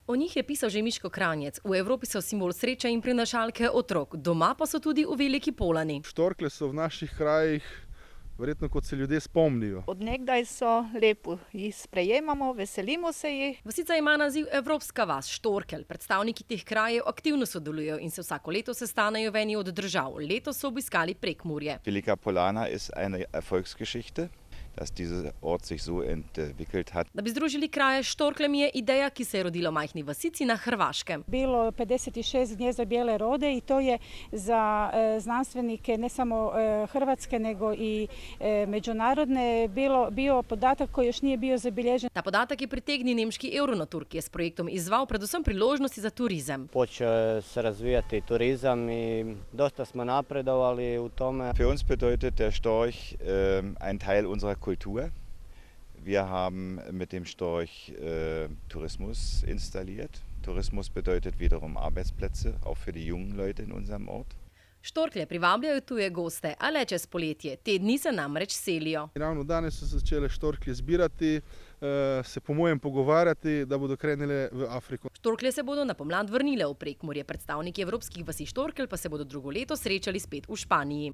O njih je pisal že Miško Kranjec. V Evropi so simbol sreče in prinašalke otrok, doma pa so tudi v Veliki Polani. Štorklje so v naših krajih verjetno, kot se ljudje spomnijo. Od nekdaj so lepo, jih sprejemamo, veselimo se jih. Vasica ima naziv Evropska vas, Štorkelj. Predstavniki teh krajev aktivno sodelujo in se vsako leto sestanejo v eni od držav. Letos so obiskali Prekmurje. Velika Polana ist eine Erfolgsgeschichte, dass dieser Ort sich so entwickelt hat. Da bi združili kraje s Štorkljem je ideja, ki se je rodila v majhni vasici na Hrvaškem. Bilo 56 gnjezda bijele rode i to je za znanstvenike ne samo hrvatske nego i međunarodne bio podatak koji još nije bio zabilježen. Ta podatak je pritegnil nemški Euronatur, ki je s projektom izval predvsem priložnosti za turizem. Počeo se razvijati turizam i dosta smo napredovali u tome. Für uns bedeutet der Storch ein Teil unserer Kultur. Wir haben mit dem Storch Tourismus installiert. Tourismus bedeutet wiederum Arbeitsplätze, auch für die jungen Leute in unserem Ort. Štorklje privabljajo tuje goste, a le čez poletje. Te dni se namreč selijo. Ravno danes so začele štorklje zbirati, se po mojem pogovarjati, da bodo krenile v Afriko. Štorklje se bodo na pomlad vrnile v Prekmurje. Predstavniki evropskih vasi Štorkelj pa se bodo drugo leto srečali spet v Španiji.